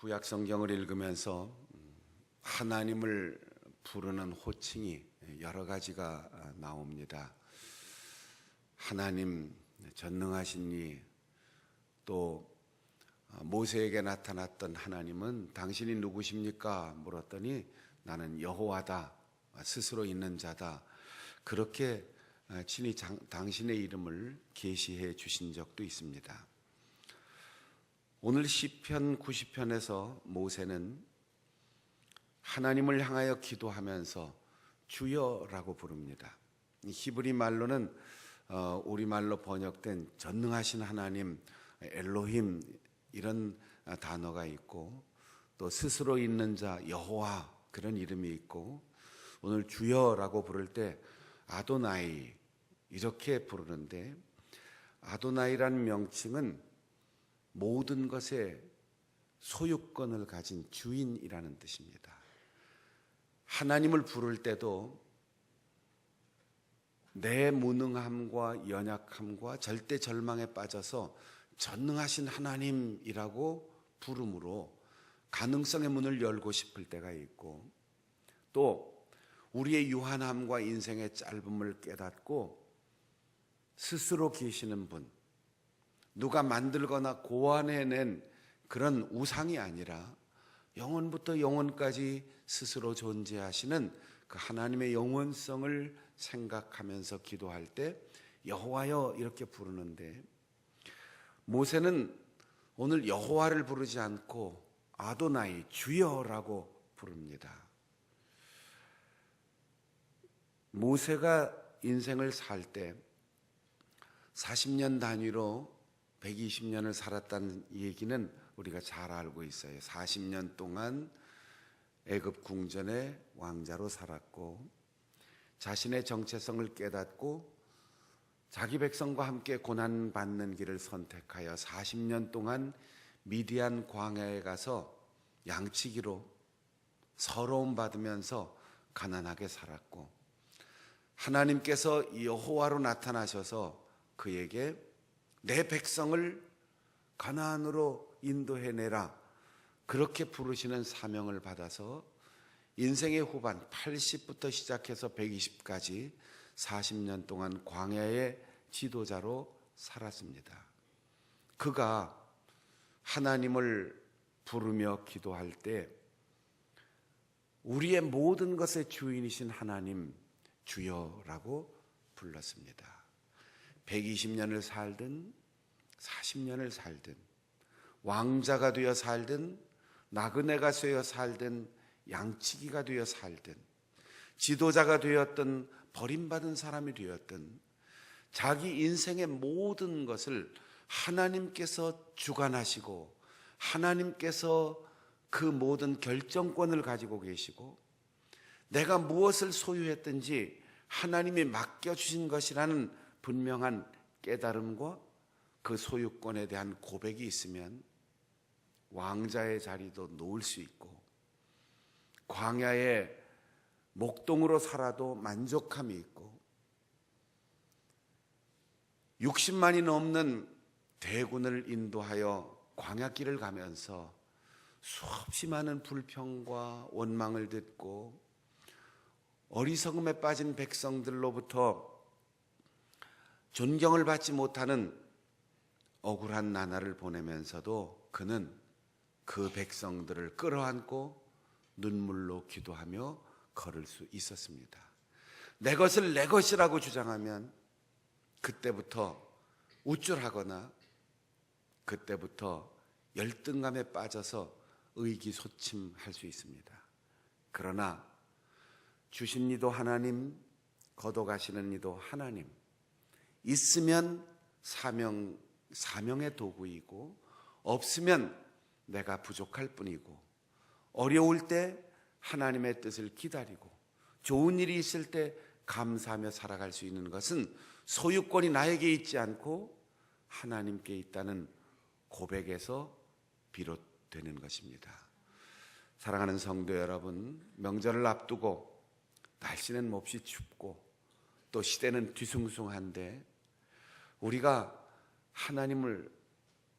구약 성경을 읽으면서 하나님을 부르는 호칭이 여러 가지가 나옵니다. 하나님, 전능하신 이, 또 모세에게 나타났던 하나님은 당신이 누구십니까? 물었더니 나는 여호와다, 스스로 있는 자다. 그렇게 친히 당신의 이름을 계시해 주신 적도 있습니다. 오늘 시편 90편에서 모세는 하나님을 향하여 기도하면서 주여라고 부릅니다. 히브리 말로는 우리말로 번역된 전능하신 하나님, 엘로힘 이런 단어가 있고, 또 스스로 있는 자 여호와 그런 이름이 있고, 오늘 주여라고 부를 때 아도나이 이렇게 부르는데, 아도나이라는 명칭은 모든 것의 소유권을 가진 주인이라는 뜻입니다. 하나님을 부를 때도 내 무능함과 연약함과 절대 절망에 빠져서 전능하신 하나님이라고 부름으로 가능성의 문을 열고 싶을 때가 있고, 또 우리의 유한함과 인생의 짧음을 깨닫고 스스로 계시는 분, 누가 만들거나 고안해낸 그런 우상이 아니라 영원부터 영원까지 스스로 존재하시는 그 하나님의 영원성을 생각하면서 기도할 때 여호와여 이렇게 부르는데, 모세는 오늘 여호와를 부르지 않고 아도나이 주여라고 부릅니다. 모세가 인생을 살 때 40년 단위로 120년을 살았다는 얘기는 우리가 잘 알고 있어요. 40년 동안 애굽 궁전의 왕자로 살았고, 자신의 정체성을 깨닫고 자기 백성과 함께 고난받는 길을 선택하여 40년 동안 미디안 광야에 가서 양치기로 서러움 받으면서 가난하게 살았고, 하나님께서 여호와로 나타나셔서 그에게 내 백성을 가나안으로 인도해내라 그렇게 부르시는 사명을 받아서 인생의 후반 80부터 시작해서 120까지 40년 동안 광야의 지도자로 살았습니다. 그가 하나님을 부르며 기도할 때 우리의 모든 것의 주인이신 하나님 주여라고 불렀습니다. 120년을 살든 40년을 살든, 왕자가 되어 살든, 나그네가 되어 살든, 양치기가 되어 살든, 지도자가 되었든 버림받은 사람이 되었든, 자기 인생의 모든 것을 하나님께서 주관하시고 하나님께서 그 모든 결정권을 가지고 계시고, 내가 무엇을 소유했든지 하나님이 맡겨주신 것이라는 분명한 깨달음과 그 소유권에 대한 고백이 있으면 왕자의 자리도 놓을 수 있고, 광야의 목동으로 살아도 만족함이 있고, 60만이 넘는 대군을 인도하여 광야길을 가면서 수없이 많은 불평과 원망을 듣고 어리석음에 빠진 백성들로부터 존경을 받지 못하는 억울한 나날을 보내면서도 그는 그 백성들을 끌어안고 눈물로 기도하며 걸을 수 있었습니다. 내 것을 내 것이라고 주장하면 그때부터 우쭐하거나 그때부터 열등감에 빠져서 의기소침할 수 있습니다. 그러나 주신 이도 하나님, 거둬가시는 이도 하나님, 있으면 사명의 도구이고, 없으면 내가 부족할 뿐이고, 어려울 때 하나님의 뜻을 기다리고, 좋은 일이 있을 때 감사하며 살아갈 수 있는 것은 소유권이 나에게 있지 않고 하나님께 있다는 고백에서 비롯되는 것입니다. 사랑하는 성도 여러분, 명절을 앞두고 날씨는 몹시 춥고 또 시대는 뒤숭숭한데, 우리가 하나님을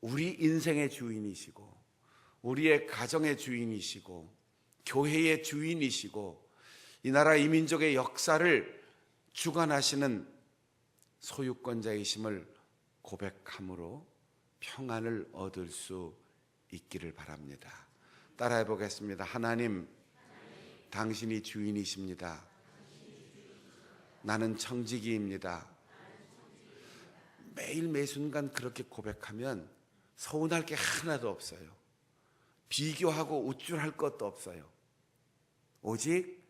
우리 인생의 주인이시고 우리의 가정의 주인이시고 교회의 주인이시고 이 나라 이 민족의 역사를 주관하시는 소유권자이심을 고백함으로 평안을 얻을 수 있기를 바랍니다. 따라해 보겠습니다. 하나님, 당신이 주인이십니다. 나는 청지기입니다. 매일 매순간 그렇게 고백하면 서운할 게 하나도 없어요. 비교하고 우쭐할 것도 없어요. 오직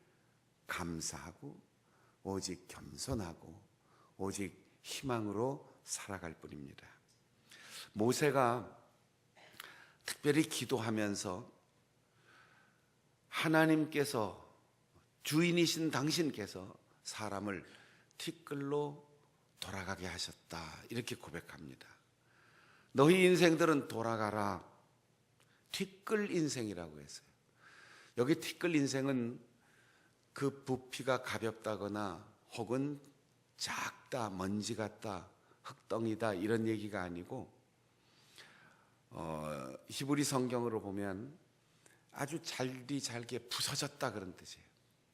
감사하고 오직 겸손하고 오직 희망으로 살아갈 뿐입니다. 모세가 특별히 기도하면서 하나님께서 주인이신 당신께서 사람을 티끌로 돌아가게 하셨다 이렇게 고백합니다. 너희 인생들은 돌아가라. 티끌 인생이라고 했어요. 여기 티끌 인생은 그 부피가 가볍다거나 혹은 작다, 먼지 같다, 흙덩이다 이런 얘기가 아니고 히브리 성경으로 보면 아주 잘게 부서졌다 그런 뜻이에요.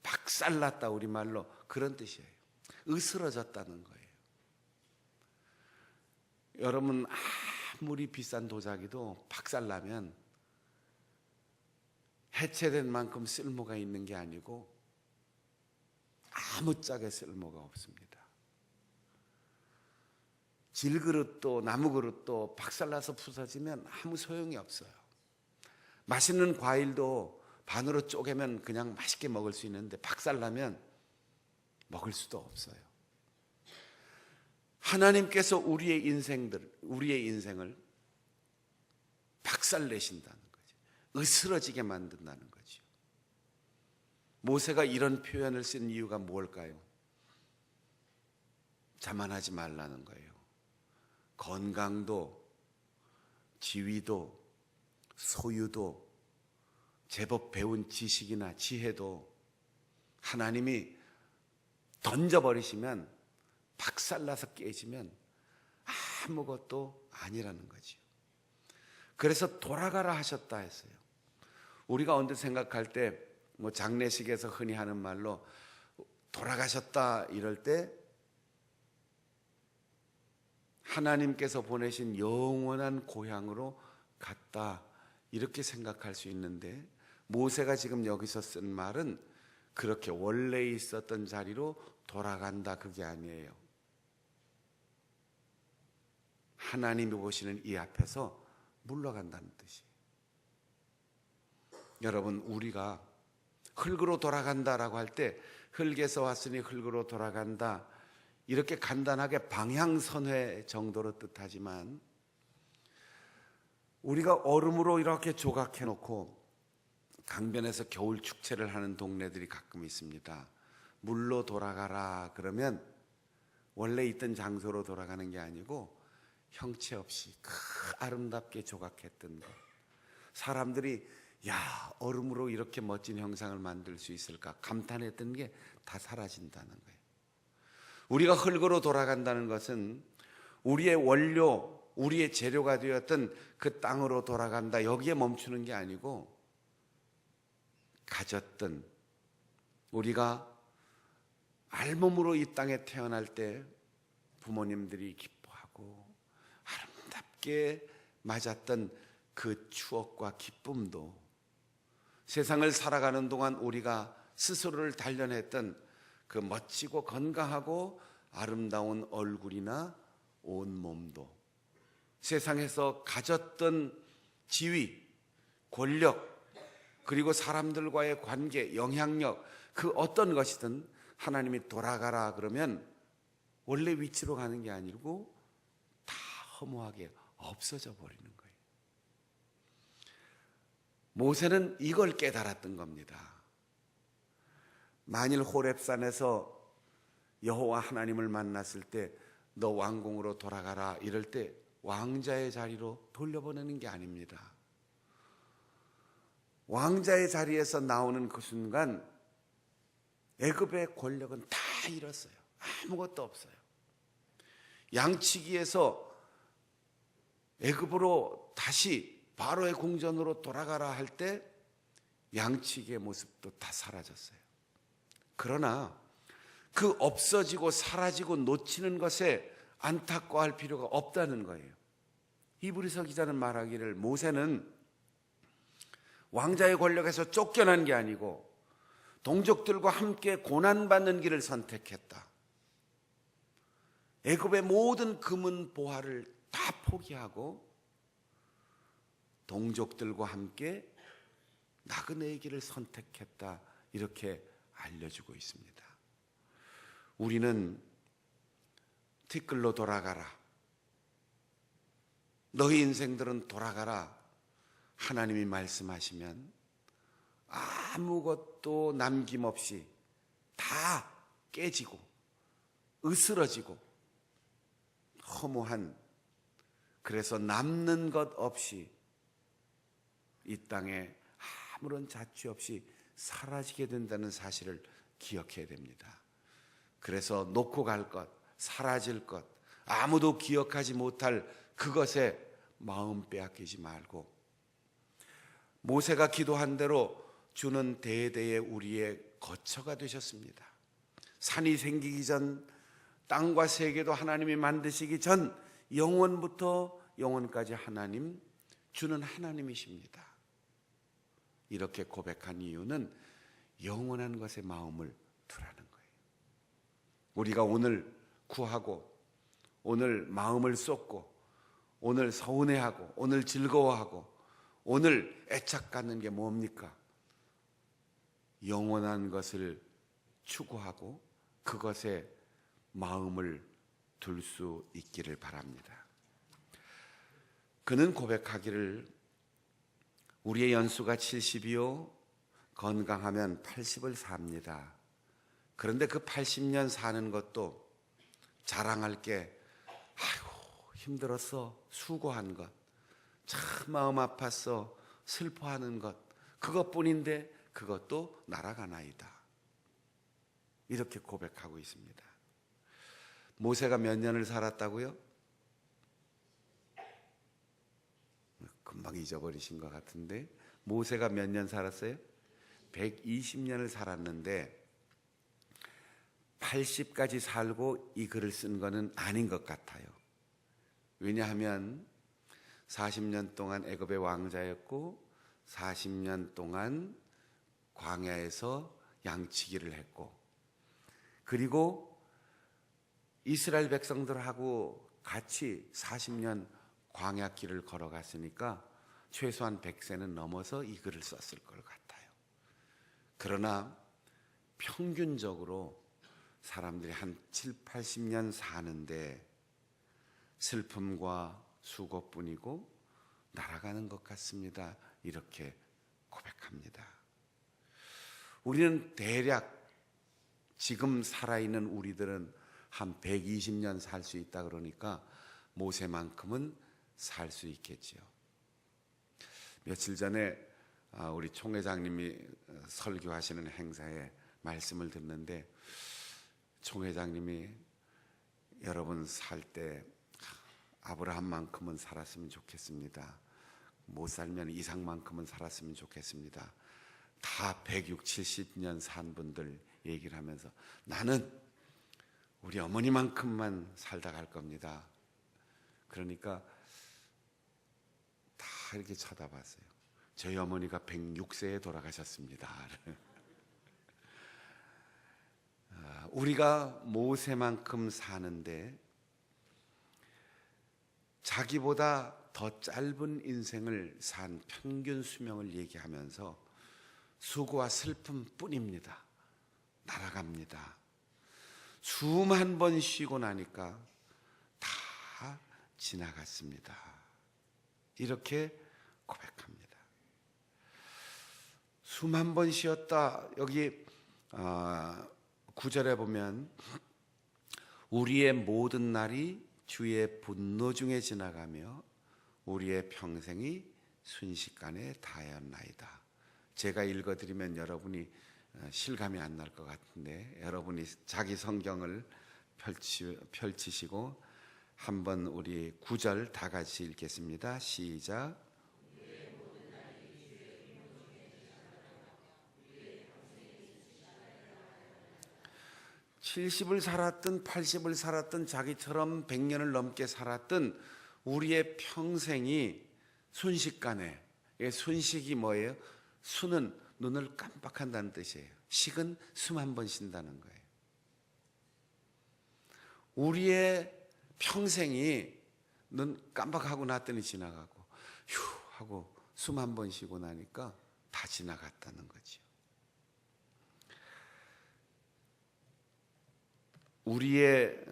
박살났다 우리말로 그런 뜻이에요. 으스러졌다는 거예요. 여러분 아무리 비싼 도자기도 박살나면 해체된 만큼 쓸모가 있는 게 아니고 아무짝에 쓸모가 없습니다. 질그릇도 나무그릇도 박살나서 부서지면 아무 소용이 없어요. 맛있는 과일도 반으로 쪼개면 그냥 맛있게 먹을 수 있는데 박살나면 먹을 수도 없어요. 하나님께서 우리의 인생을 박살내신다는 거죠. 으스러지게 만든다는 거죠. 모세가 이런 표현을 쓴 이유가 뭘까요? 자만하지 말라는 거예요. 건강도, 지위도, 소유도, 제법 배운 지식이나 지혜도 하나님이 던져버리시면 박살나서 깨지면 아무것도 아니라는 거죠. 그래서 돌아가라 하셨다 했어요. 우리가 언뜻 생각할 때 뭐 장례식에서 흔히 하는 말로 돌아가셨다 이럴 때 하나님께서 보내신 영원한 고향으로 갔다 이렇게 생각할 수 있는데 모세가 지금 여기서 쓴 말은 그렇게 원래 있었던 자리로 돌아간다 그게 아니에요. 하나님이 보시는 이 앞에서 물러간다는 뜻이에요. 여러분 우리가 흙으로 돌아간다라고 할 때 흙에서 왔으니 흙으로 돌아간다 이렇게 간단하게 방향선회 정도로 뜻하지만 우리가 얼음으로 이렇게 조각해 놓고 강변에서 겨울 축제를 하는 동네들이 가끔 있습니다. 물로 돌아가라 그러면 원래 있던 장소로 돌아가는 게 아니고 형체 없이 아름답게 조각했던 것. 사람들이 야 얼음으로 이렇게 멋진 형상을 만들 수 있을까 감탄했던 게 다 사라진다는 거예요. 우리가 흙으로 돌아간다는 것은 우리의 원료, 우리의 재료가 되었던 그 땅으로 돌아간다 여기에 멈추는 게 아니고 가졌던 우리가 알몸으로 이 땅에 태어날 때 부모님들이 기뻐하고 아름답게 맞았던 그 추억과 기쁨도 세상을 살아가는 동안 우리가 스스로를 단련했던 그 멋지고 건강하고 아름다운 얼굴이나 온몸도 세상에서 가졌던 지위, 권력 그리고 사람들과의 관계, 영향력 그 어떤 것이든 하나님이 돌아가라 그러면 원래 위치로 가는 게 아니고 다 허무하게 없어져 버리는 거예요. 모세는 이걸 깨달았던 겁니다. 만일 호렙산에서 여호와 하나님을 만났을 때 너 왕궁으로 돌아가라 이럴 때 왕자의 자리로 돌려보내는 게 아닙니다. 왕자의 자리에서 나오는 그 순간 애굽의 권력은 다 잃었어요. 아무것도 없어요. 양치기에서 애굽으로 다시 바로의 궁전으로 돌아가라 할 때 양치기의 모습도 다 사라졌어요. 그러나 그 없어지고 사라지고 놓치는 것에 안타까워할 필요가 없다는 거예요. 히브리서 기자는 말하기를 모세는 왕자의 권력에서 쫓겨난 게 아니고 동족들과 함께 고난받는 길을 선택했다. 애굽의 모든 금은 보화를 다 포기하고 동족들과 함께 나그네의 길을 선택했다. 이렇게 알려주고 있습니다. 우리는 티끌로 돌아가라, 너희 인생들은 돌아가라 하나님이 말씀하시면 아무것도 남김없이 다 깨지고 으스러지고 허무한, 그래서 남는 것 없이 이 땅에 아무런 자취 없이 사라지게 된다는 사실을 기억해야 됩니다. 그래서 놓고 갈 것, 사라질 것, 아무도 기억하지 못할 그것에 마음 빼앗기지 말고, 모세가 기도한 대로 주는 대대에 우리의 거처가 되셨습니다. 산이 생기기 전, 땅과 세계도 하나님이 만드시기 전, 영원부터 영원까지 하나님, 주는 하나님이십니다. 이렇게 고백한 이유는 영원한 것에 마음을 두라는 거예요. 우리가 오늘 구하고, 오늘 마음을 쏟고, 오늘 서운해하고, 오늘 즐거워하고, 오늘 애착 갖는 게 뭡니까? 영원한 것을 추구하고 그것에 마음을 둘 수 있기를 바랍니다. 그는 고백하기를 우리의 연수가 70이요 건강하면 80을 삽니다. 그런데 그 80년 사는 것도 자랑할 게 아이고 힘들었어, 수고한 것, 참 마음 아팠어, 슬퍼하는 것, 그것뿐인데 그것도 날아가나이다. 이렇게 고백하고 있습니다. 모세가 몇 년을 살았다고요? 금방 잊어버리신 것 같은데, 모세가 몇 년 살았어요? 120년을 살았는데 80까지 살고 이 글을 쓴 거는 아닌 것 같아요. 왜냐하면 40년 동안 애굽의 왕자였고 40년 동안 광야에서 양치기를 했고, 그리고 이스라엘 백성들하고 같이 40년 광야길을 걸어갔으니까 최소한 100세는 넘어서 이 글을 썼을 것 같아요. 그러나 평균적으로 사람들이 한 7, 80년 사는데 슬픔과 수고뿐이고 날아가는 것 같습니다. 이렇게 고백합니다. 우리는 대략 지금 살아있는 우리들은 한 120년 살 수 있다 그러니까 모세만큼은 살 수 있겠지요. 며칠 전에 우리 총회장님이 설교하시는 행사에 말씀을 듣는데 총회장님이 여러분 살 때 아브라함만큼은 살았으면 좋겠습니다. 못 살면 이상만큼은 살았으면 좋겠습니다. 다 160, 70년 산 분들 얘기를 하면서 나는 우리 어머니만큼만 살다 갈 겁니다. 그러니까 다 이렇게 쳐다봤어요. 저희 어머니가 106세에 돌아가셨습니다. 우리가 모세만큼 사는데 자기보다 더 짧은 인생을 산 평균 수명을 얘기하면서 수고와 슬픔뿐입니다. 날아갑니다. 숨 한 번 쉬고 나니까 다 지나갔습니다. 이렇게 고백합니다. 숨 한 번 쉬었다. 여기 9절에 보면 우리의 모든 날이 주의 분노 중에 지나가며 우리의 평생이 순식간에 다하였나이다. 제가 읽어드리면 여러분이 실감이 안 날 것 같은데 여러분이 자기 성경을 펼치시고 한번 우리 9절 다 같이 읽겠습니다. 시작. 70을 살았든 80을 살았든 자기처럼 100년을 넘게 살았든 우리의 평생이 순식간에, 순식이 뭐예요? 수는 눈을 깜빡한다는 뜻이에요. 식은 숨 한 번 쉰다는 거예요. 우리의 평생이 눈 깜빡하고 났더니 지나가고 휴 하고 숨 한 번 쉬고 나니까 다 지나갔다는 거죠. 우리의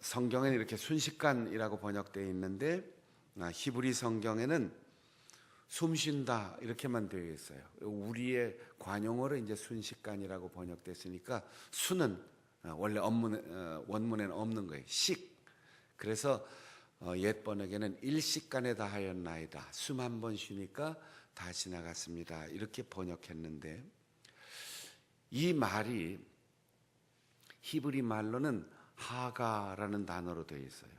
성경에는 이렇게 순식간이라고 번역되어 있는데 히브리 성경에는 숨 쉰다 이렇게만 되어 있어요. 우리의 관용어로 이제 순식간이라고 번역됐으니까 수는 원래 원문에는 없는 거예요. 식. 그래서 옛 번역에는 일식간에 다 하였나이다. 숨 한 번 쉬니까 다 지나갔습니다. 이렇게 번역했는데 이 말이 히브리 말로는 하가라는 단어로 되어 있어요.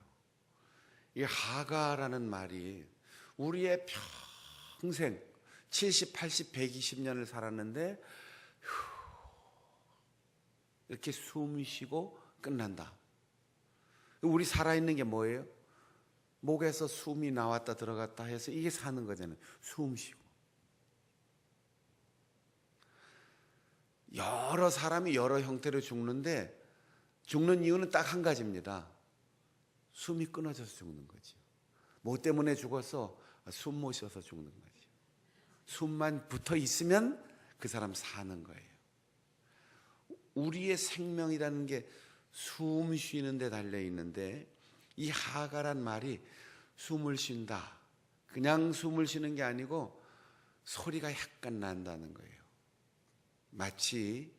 이 하가라는 말이 우리의 평생 70, 80, 120년을 살았는데 이렇게 숨 쉬고 끝난다. 우리 살아있는 게 뭐예요? 목에서 숨이 나왔다 들어갔다 해서 이게 사는 거잖아요. 숨 쉬고. 여러 사람이 여러 형태로 죽는데 죽는 이유는 딱 한 가지입니다. 숨이 끊어져서 죽는 거죠. 뭐 때문에 죽었어? 숨 못 쉬어서 죽는 거죠. 숨만 붙어 있으면 그 사람 사는 거예요. 우리의 생명이라는 게 숨 쉬는 데 달려 있는데 이 하가란 말이 숨을 쉰다. 그냥 숨을 쉬는 게 아니고 소리가 약간 난다는 거예요. 마치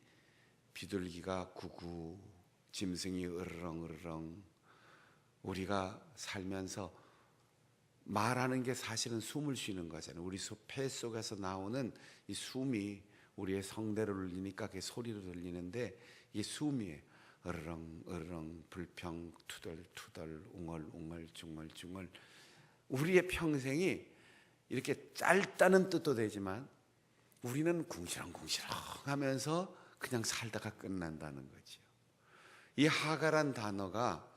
비둘기가 구구, 짐승이 으르렁 으르렁. 우리가 살면서 말하는 게 사실은 숨을 쉬는 거잖아요. 우리 폐 속에서 나오는 이 숨이 우리의 성대를 울리니까 그게 소리로 들리는데 이게 숨이에요. 으르렁 으르렁 불평 투덜 투덜 웅얼 웅얼 중얼 중얼. 우리의 평생이 이렇게 짧다는 뜻도 되지만 우리는 궁시렁궁시렁 하면서 그냥 살다가 끝난다는 거죠. 이 하가란 단어가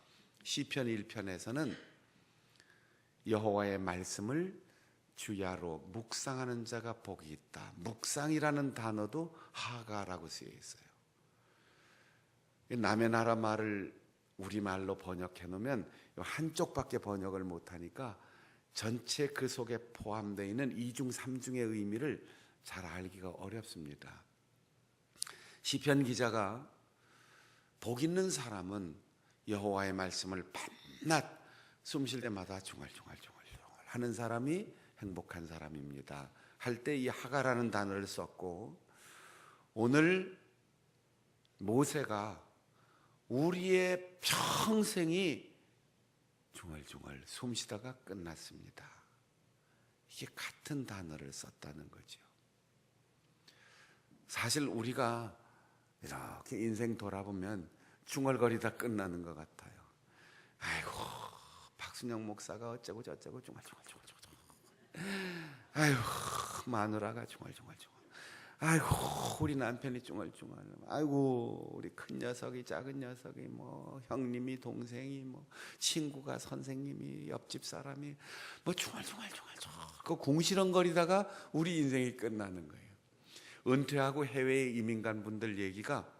시편 1편에서는 여호와의 말씀을 주야로 묵상하는 자가 복이 있다. 묵상이라는 단어도 하가라고 쓰여 있어요. 남의 나라 말을 우리말로 번역해 놓으면 한쪽밖에 번역을 못하니까 전체 그 속에 포함되어 있는 이중 삼중의 의미를 잘 알기가 어렵습니다. 시편 기자가 복 있는 사람은 여호와의 말씀을 밤낮 숨 쉴 때마다 중얼중얼중얼 하는 사람이 행복한 사람입니다. 할 때 이 하가라는 단어를 썼고 오늘 모세가 우리의 평생이 중얼중얼 숨 쉬다가 끝났습니다. 이게 같은 단어를 썼다는 거죠. 사실 우리가 이렇게 인생 돌아보면 중얼거리다 끝나는 것 같아요. 아이고 박순영 목사가 어쩌고 저쩌고 중얼중얼. 아이고 마누라가 중얼중얼. 아이고 우리 남편이 중얼중얼. 아이고 우리 큰 녀석이 작은 녀석이 뭐 형님이 동생이 뭐 친구가 선생님이 옆집 사람이 뭐 중얼중얼. 그 궁시렁거리다가 우리 인생이 끝나는 거예요. 은퇴하고 해외에 이민 간 분들 얘기가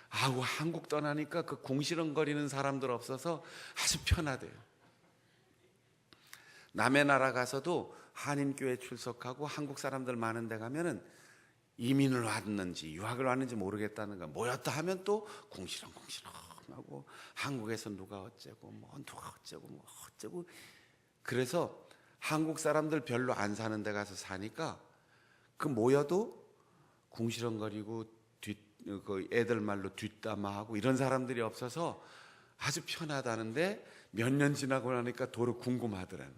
아우 한국 떠나니까 그 궁시렁거리는 사람들 없어서 아주 편하대요. 남의 나라 가서도 한인교회 출석하고 한국 사람들 많은 데 가면은 이민을 왔는지 유학을 왔는지 모르겠다는 거 모였다 하면 또 궁시렁궁시렁하고 한국에서 누가 어쩌고 뭐 누가 어쩌고 뭐 어쩌고. 그래서 한국 사람들 별로 안 사는 데 가서 사니까 그 모여도 궁시렁거리고 그 애들 말로 뒷담화하고 이런 사람들이 없어서 아주 편하다는데 몇 년 지나고 나니까 도로 궁금하더라는.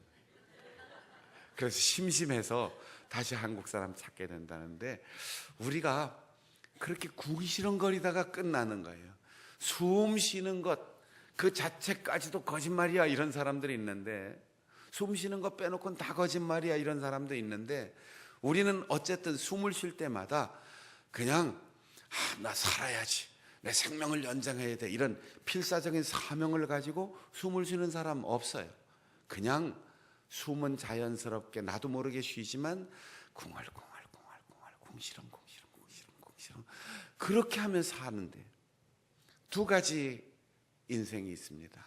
그래서 심심해서 다시 한국 사람 찾게 된다는데 우리가 그렇게 궁시렁거리다가 끝나는 거예요. 숨 쉬는 것 그 자체까지도 거짓말이야 이런 사람들이 있는데 숨 쉬는 것 빼놓고는 다 거짓말이야 이런 사람도 있는데 우리는 어쨌든 숨을 쉴 때마다 그냥 나 살아야지 내 생명을 연장해야 돼. 이런 필사적인 사명을 가지고 숨을 쉬는 사람 없어요. 그냥 숨은 자연스럽게 나도 모르게 쉬지만 궁시렁 그렇게 하면서 사는데, 두 가지 인생이 있습니다.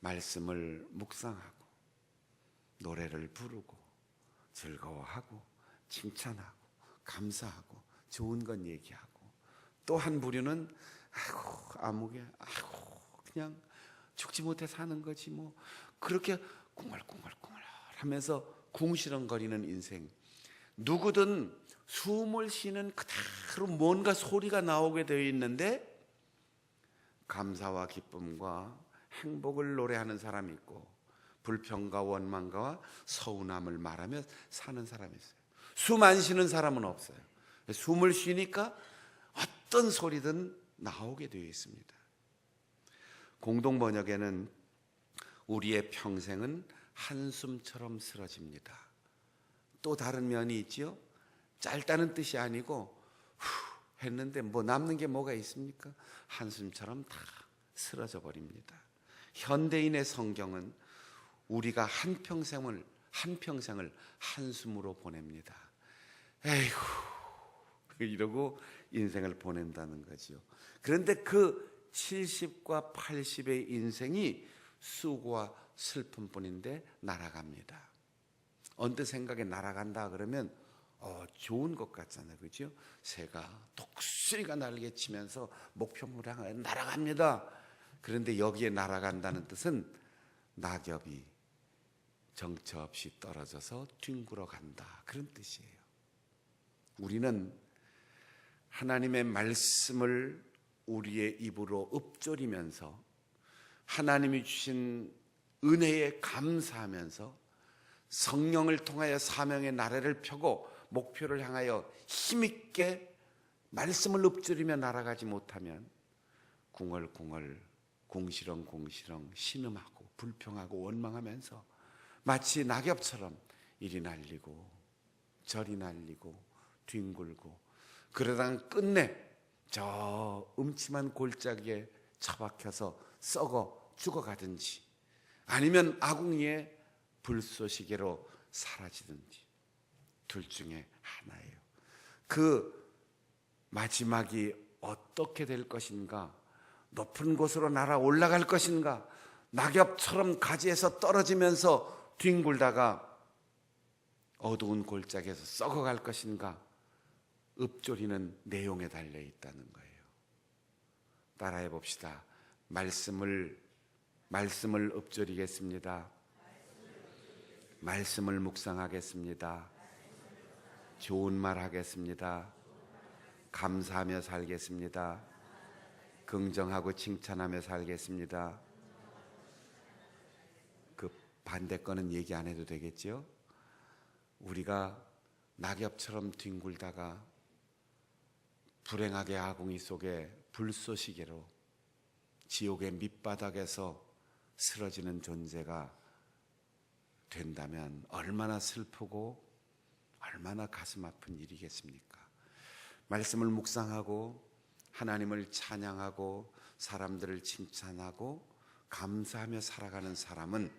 말씀을 묵상하고 노래를 부르고 즐거워하고 칭찬하고 감사하고 좋은 건 얘기하고, 또 한 부류는 아무개 그냥 죽지 못해 사는 거지 뭐, 그렇게 꿍얼꿍얼 하면서 궁시렁거리는 인생. 누구든 숨을 쉬는 그대로 뭔가 소리가 나오게 되어 있는데 감사와 기쁨과 행복을 노래하는 사람이 있고 불평과 원망과 서운함을 말하며 사는 사람이 있어요. 숨 안 쉬는 사람은 없어요. 숨을 쉬니까 어떤 소리든 나오게 되어 있습니다. 공동 번역에는 우리의 평생은 한숨처럼 쓰러집니다. 또 다른 면이 있지요. 짧다는 뜻이 아니고 했는데 뭐 남는 게 뭐가 있습니까? 한숨처럼 다 쓰러져 버립니다. 현대인의 성경은 우리가 한평생을 한숨으로 보냅니다. 에이구 이러고 인생을 보낸다는 거죠. 그런데 그 70과 80의 인생이 수고와 슬픔뿐인데 날아갑니다. 언뜻 생각에 날아간다 그러면 좋은 것 같잖아요, 그렇죠? 새가 독수리가 날개치면서 목표물을 향해 날아갑니다. 그런데 여기에 날아간다는 뜻은 낙엽이 정처 없이 떨어져서 뒹굴어 간다, 그런 뜻이에요. 우리는 하나님의 말씀을 우리의 입으로 읊조리면서 하나님이 주신 은혜에 감사하면서 성령을 통하여 사명의 나래를 펴고 목표를 향하여 힘있게 말씀을 읊조리며 날아가지 못하면 궁얼궁얼 궁시렁 신음하고 불평하고 원망하면서 마치 낙엽처럼 이리 날리고 저리 날리고 뒹굴고 그러다가 끝내 저 음침한 골짜기에 처박혀서 썩어 죽어가든지 아니면 아궁이에 불쏘시개로 사라지든지 둘 중에 하나예요. 그 마지막이 어떻게 될 것인가? 높은 곳으로 날아 올라갈 것인가? 낙엽처럼 가지에서 떨어지면서 뒹굴다가 어두운 골짜기에서 썩어갈 것인가? 읊조리는 내용에 달려 있다는 거예요. 따라해 봅시다. 말씀을 읊조리겠습니다. 말씀을 묵상하겠습니다. 좋은 말 하겠습니다. 감사하며 살겠습니다. 긍정하고 칭찬하며 살겠습니다. 그 반대 거는 얘기 안 해도 되겠죠? 우리가 낙엽처럼 뒹굴다가 불행하게 아궁이 속에 불쏘시개로 지옥의 밑바닥에서 쓰러지는 존재가 된다면 얼마나 슬프고 얼마나 가슴 아픈 일이겠습니까? 말씀을 묵상하고 하나님을 찬양하고 사람들을 칭찬하고 감사하며 살아가는 사람은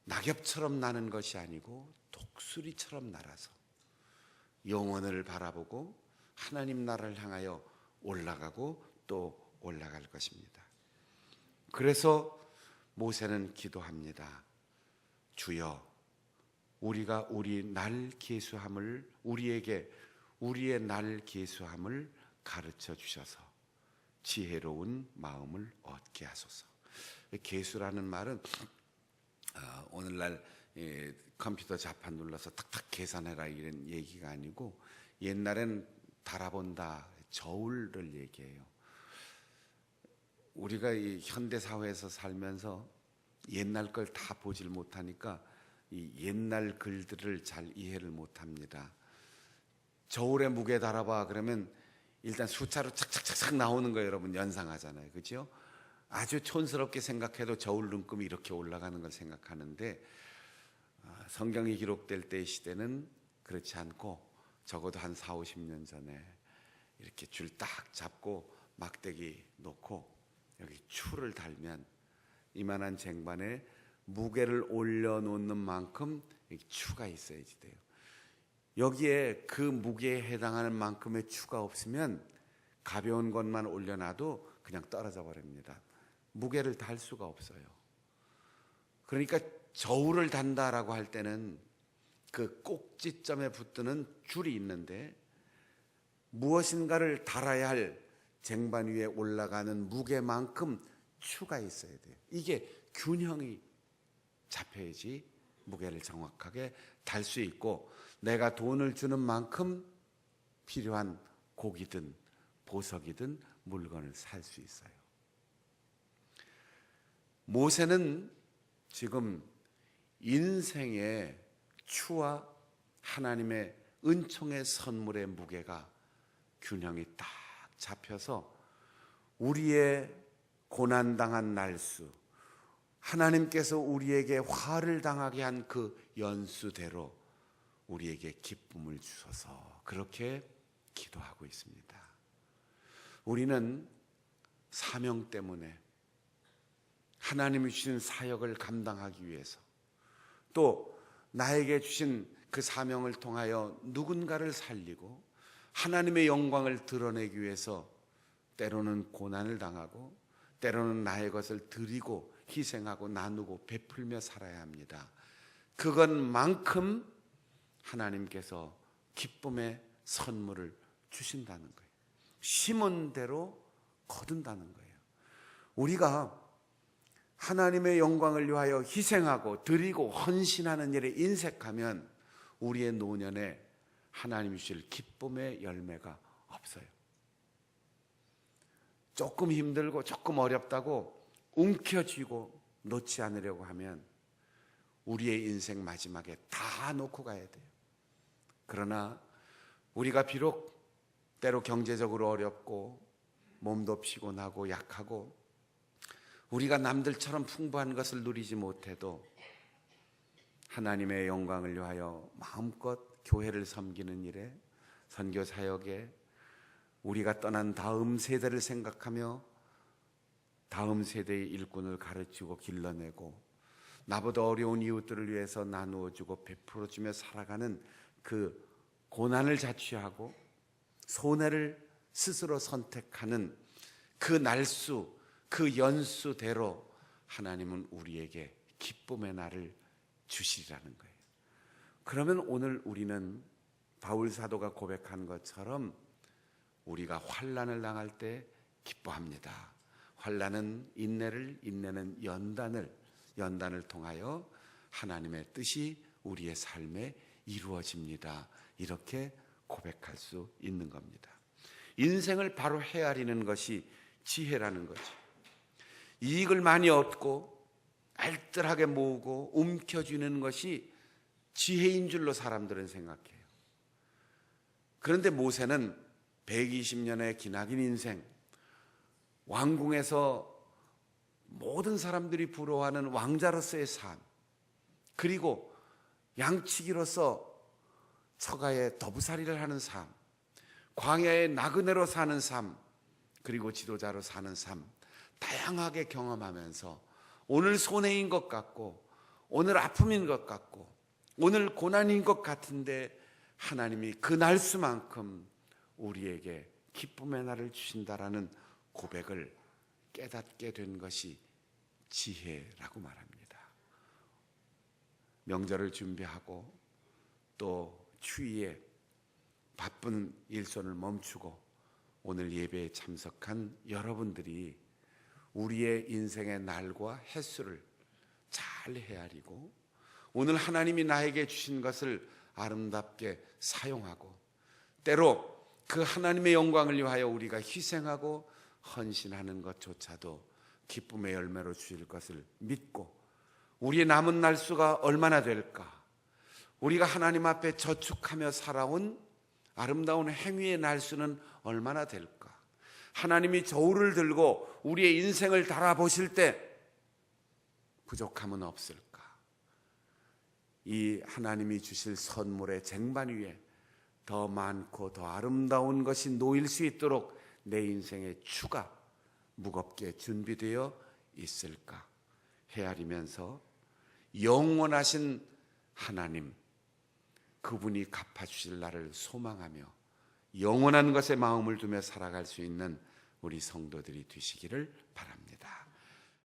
낙엽처럼 나는 것이 아니고 독수리처럼 날아서 영원을 바라보고 하나님 나라를 향하여 올라가고 또 올라갈 것입니다. 그래서 모세는 기도합니다. 주여, 우리가 우리에게 우리의 날 계수함을 가르쳐 주셔서 지혜로운 마음을 얻게 하소서. 계수라는 말은 오늘날 컴퓨터 자판 눌러서 탁탁 계산해라 이런 얘기가 아니고 옛날엔 달아본다, 저울을 얘기해요. 우리가 이 현대 사회에서 살면서 옛날 걸 다 보질 못하니까 이 옛날 글들을 잘 이해를 못합니다. 저울에 무게 달아봐 그러면 일단 숫자로 착착착착 나오는 거예요. 여러분 연상하잖아요, 그렇죠? 아주 촌스럽게 생각해도 저울 눈금이 이렇게 올라가는 걸 생각하는데 성경이 기록될 때의 시대는 그렇지 않고 적어도 한 40, 50년 전에 이렇게 줄 딱 잡고 막대기 놓고 여기 추를 달면 이만한 쟁반에 무게를 올려놓는 만큼 추가 있어야지 돼요. 여기에 그 무게에 해당하는 만큼의 추가 없으면 가벼운 것만 올려놔도 그냥 떨어져 버립니다. 무게를 달 수가 없어요. 그러니까 저울을 단다라고 할 때는 그 꼭지점에 붙드는 줄이 있는데 무엇인가를 달아야 할 쟁반 위에 올라가는 무게만큼 추가 있어야 돼요. 이게 균형이 잡혀야지 무게를 정확하게 달 수 있고 내가 돈을 주는 만큼 필요한 고기든 보석이든 물건을 살 수 있어요. 모세는 지금 인생의 추와 하나님의 은총의 선물의 무게가 균형이 딱 잡혀서 우리의 고난당한 날수, 하나님께서 우리에게 화를 당하게 한 그 연수대로 우리에게 기쁨을 주셔서 그렇게 기도하고 있습니다. 우리는 사명 때문에 하나님이 주신 사역을 감당하기 위해서 또 나에게 주신 그 사명을 통하여 누군가를 살리고 하나님의 영광을 드러내기 위해서 때로는 고난을 당하고 때로는 나의 것을 드리고 희생하고 나누고 베풀며 살아야 합니다. 그것만큼 하나님께서 기쁨의 선물을 주신다는 거예요. 심은 대로 거둔다는 거예요. 우리가 하나님의 영광을 위하여 희생하고 드리고 헌신하는 일에 인색하면 우리의 노년에 하나님이 주실 기쁨의 열매가 없어요. 조금 힘들고 조금 어렵다고 움켜쥐고 놓지 않으려고 하면 우리의 인생 마지막에 다 놓고 가야 돼요. 그러나 우리가 비록 때로 경제적으로 어렵고 몸도 피곤하고 약하고 우리가 남들처럼 풍부한 것을 누리지 못해도 하나님의 영광을 위하여 마음껏 교회를 섬기는 일에 선교 사역에 우리가 떠난 다음 세대를 생각하며 다음 세대의 일꾼을 가르치고 길러내고 나보다 어려운 이웃들을 위해서 나누어주고 베풀어주며 살아가는 그 고난을 자취하고 손해를 스스로 선택하는 그 날수, 그 연수대로 하나님은 우리에게 기쁨의 날을 주시리라는 거예요. 그러면 오늘 우리는 바울 사도가 고백한 것처럼 우리가 환난을 당할 때 기뻐합니다. 환난은 인내를, 인내는 연단을 통하여 하나님의 뜻이 우리의 삶에 이루어집니다. 이렇게 고백할 수 있는 겁니다. 인생을 바로 헤아리는 것이 지혜라는 거죠. 이익을 많이 얻고 알뜰하게 모으고 움켜쥐는 것이 지혜인 줄로 사람들은 생각해요. 그런데 모세는 120년의 기나긴 인생, 왕궁에서 모든 사람들이 부러워하는 왕자로서의 삶, 그리고 양치기로서 처가에 더부살이를 하는 삶, 광야의 나그네로 사는 삶, 그리고 지도자로 사는 삶, 다양하게 경험하면서 오늘 손해인 것 같고 오늘 아픔인 것 같고 오늘 고난인 것 같은데 하나님이 그 날수만큼 우리에게 기쁨의 날을 주신다라는 고백을 깨닫게 된 것이 지혜라고 말합니다. 명절을 준비하고 또 추위에 바쁜 일손을 멈추고 오늘 예배에 참석한 여러분들이 우리의 인생의 날과 횟수를 잘 헤아리고 오늘 하나님이 나에게 주신 것을 아름답게 사용하고 때로 그 하나님의 영광을 위하여 우리가 희생하고 헌신하는 것조차도 기쁨의 열매로 주실 것을 믿고 우리의 남은 날수가 얼마나 될까? 우리가 하나님 앞에 저축하며 살아온 아름다운 행위의 날수는 얼마나 될까? 하나님이 저울을 들고 우리의 인생을 달아보실 때 부족함은 없을까? 이 하나님이 주실 선물의 쟁반 위에 더 많고 더 아름다운 것이 놓일 수 있도록 내 인생의 추가 무겁게 준비되어 있을까 헤아리면서 영원하신 하나님, 그분이 갚아주실 날을 소망하며 영원한 것에 마음을 두며 살아갈 수 있는 우리 성도들이 되시기를 바랍니다.